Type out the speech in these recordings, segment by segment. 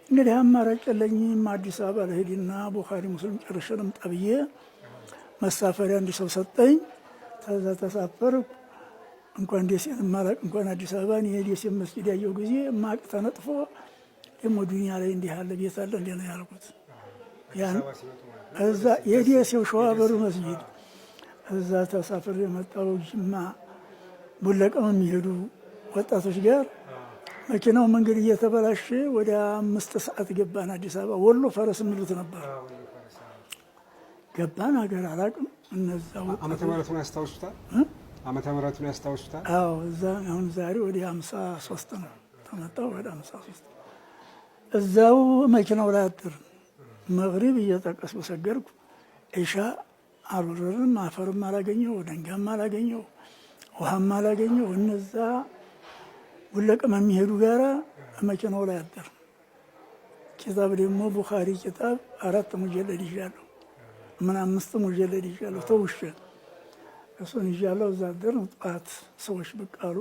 እንግዲህ አማራጭ የለኝም። አዲስ አበባ ለሄድና ቡኻሪ ሙስሊም ጨርሼ ልምጣ ብዬ መሳፈሪያ አንድ ሰው ሰጠኝ። ከዛ ተሳፈርኩ። እንኳን ደሴን ማላቅ እንኳን አዲስ አበባን የደሴን መስጊድ ያየው ጊዜ ማቅ ተነጥፎ ደግሞ ዱንያ ላይ እንዲህ ያለ ቤት አለ እንዴ ነው ያልኩት። ያን እዛ የደሴው ሸዋበሩ መስጊድ እዛ ተሳፍሬ የመጣው ጅማ ቡለቀም የሚሄዱ ወጣቶች ጋር መኪናው መንገድ እየተበላሸ ወደ 5 ሰዓት ገባን አዲስ አበባ። ወሎ ፈረስ የሚሉት ነበር። ገባን ሀገር አላውቅም። እነዛው ዓመተ ምህረቱን ያስታውሱታል? ዓመተ ምህረቱን ያስታውሱታል? አዎ እዛ አሁን ዛሬ ወደ 53 ነው ተመጣው ወደ 53 እዛው መኪናው ላይ አደርን። መግሪብ እየጠቀስኩ ሰገርኩ። ኢሻ አልወረድንም። አፈርም አላገኘው፣ ድንጋይም አላገኘው፣ ውሃም አላገኘው። እነዛ ቡለቀም የሚሄዱ ጋራ መኪናው ላይ አደርን። ኪታብ ደግሞ ቡኻሪ ኪታብ 4 ሙጀለድ ይዣለሁ፣ ምን 5 ሙጀለድ ይዣለሁ ተውሼ እሱን ይዣለሁ። እዛ አደርን። ጠዋት ሰዎች ብቅ አሉ።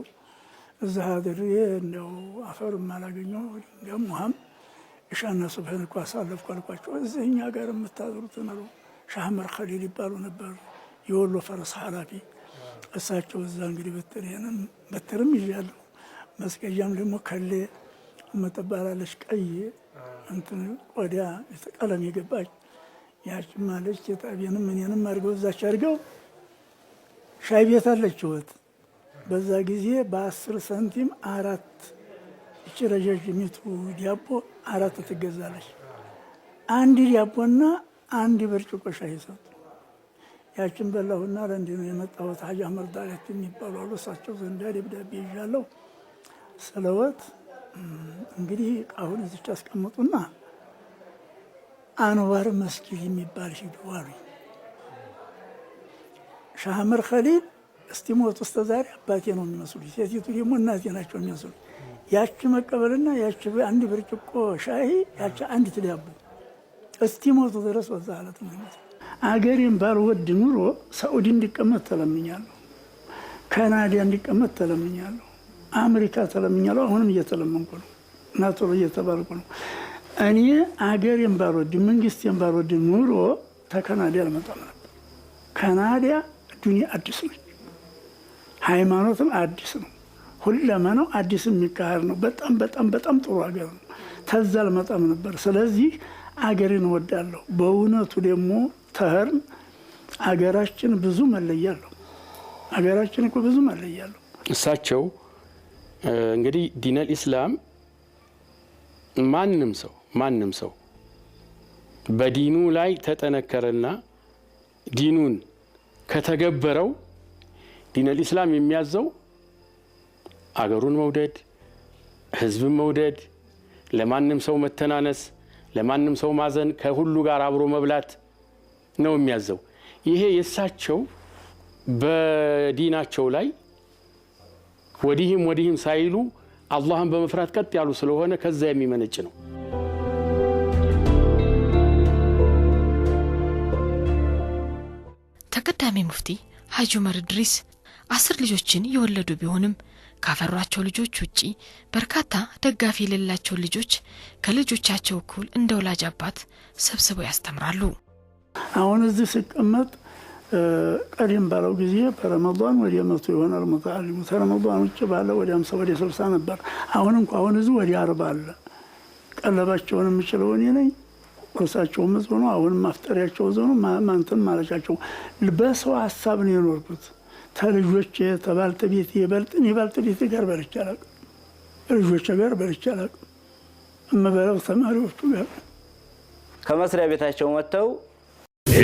እዛ አድሬ እንደው አፈርም አላገኘው፣ ድንጋይም ውሃም ኢሻና ሱብህን እኮ አሳለፍኩ አልኳቸው። እዚህ እኛ ጋር የምታድሩት ነው ሻህ ዑመር ኸሊል ይባሉ ነበር፣ የወሎ ፈረስ ኃላፊ እሳቸው። እዛ እንግዲህ በትርም ይዣለሁ፣ መስገጃም ደግሞ ከሌ የምትባላለች ቀይ እንትን ቆዳ ቀለም የገባች ያችን ማለች። ኪታቤንም እኔንም አድርገው እዛች አድርገው ሻይ ቤት አለችወት። በዛ ጊዜ በ10 ሳንቲም 4 እቺ ረጃጅሚቱ ዲያቦ 4 ትገዛለች። አንድ ዲያቦና አንድ ብርጭቆ ሻይ ሰጡ። ያችን በላሁና ለእንዲህ ነው የመጣሁት። ሀጂ አህመድ ዳለት የሚባሉ አሉ። እሳቸው ዘንዳ ደብዳቤ ይዣለሁ። ስለወት እንግዲህ አሁን እዚች አስቀምጡና አንዋር መስጊድ የሚባል ሂዱ አሉኝ። ሻህ ዑመር ኸሊል እስቲሞት ውስጥ ዛሬ አባቴ ነው የሚመስሉኝ፣ ሴቲቱ ደግሞ እናቴ ናቸው የሚመስሉኝ። ያቺ መቀበልና ያቺ አንድ ብርጭቆ ሻይ ያቺ አንድ ትዳቦ እስቲሞቱ ድረስ ወዛ አለት ነው። አገሬን ባልወድ ኑሮ ሳኡዲ እንዲቀመጥ ተለምኛለሁ፣ ካናዳ እንዲቀመጥ ተለምኛለሁ፣ አሜሪካ ተለምኛለሁ። አሁንም እየተለመንኩ ነው፣ ናቶ እየተባልኩ ነው። እኔ አገሬን ባልወድ መንግስቴን ባልወድ ኑሮ ተካናዳ አልመጣም ነበር። ካናዳ ዱንያ አዲስ ነው፣ ሃይማኖትም አዲስ ነው፣ ሁለመናው አዲስ የሚካሄድ ነው። በጣም በጣም በጣም ጥሩ ሀገር ነው። ተዛ አልመጣም ነበር። ስለዚህ አገሬን እወዳለሁ። በእውነቱ ደግሞ ተህርን አገራችን ብዙ መለያለሁ። አገራችን እኮ ብዙ መለያለሁ። እሳቸው እንግዲህ ዲነል ኢስላም ማንም ሰው በዲኑ ላይ ተጠነከረና ዲኑን ከተገበረው ዲነል ኢስላም የሚያዘው አገሩን መውደድ፣ ህዝብን መውደድ፣ ለማንም ሰው መተናነስ፣ ለማንም ሰው ማዘን፣ ከሁሉ ጋር አብሮ መብላት ነው የሚያዘው። ይሄ የእሳቸው በዲናቸው ላይ ወዲህም ሳይሉ አላህን በመፍራት ቀጥ ያሉ ስለሆነ ከዛ የሚመነጭ ነው። ተቀዳሚ ሙፍቲ ሐጂ ዑመር ኢድሪስ 10 ልጆችን የወለዱ ቢሆንም ካፈሯቸው ልጆች ውጪ በርካታ ደጋፊ የሌላቸው ልጆች ከልጆቻቸው እኩል እንደ ወላጅ አባት ሰብስበው ያስተምራሉ። አሁን እዚህ ሲቀመጥ ቀደም ባለው ጊዜ በረመዳን ወደ 100 ይሆናል ሙተዓሊሙ። ረመዳን ውጭ ባለ ወደ 50 ወደ 60 ነበር። አሁን እንኳን እዚህ ወደ 40 አለ። ቀለባቸውን የምችለው እኔ ነኝ። ቁርሳቸውም እዚሁ ነው። አሁን ማፍጠሪያቸው እዚሁ ነው። ማንተን ማለቻቸው በሰው ሀሳብ ነው የኖርኩት። ተልጆቼ ተባልተቤቴ የባልተቤቴ ጋር በልቼ አላውቅም። ልጆቼ ጋር በልቼ አላውቅም። እምበላው ተማሪዎቹ ጋር ከመስሪያ ቤታቸው መጥተው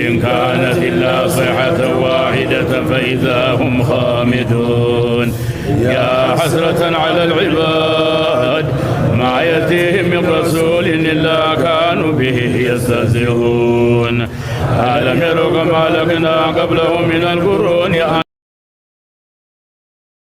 إن كانت إلا صيحة واحدة فإذا هم خامدون يا حسرة على العباد ما يأتيهم من رسول إلا كانوا به يستهزئون ألم يروا كما أهلكنا قبلهم من القرون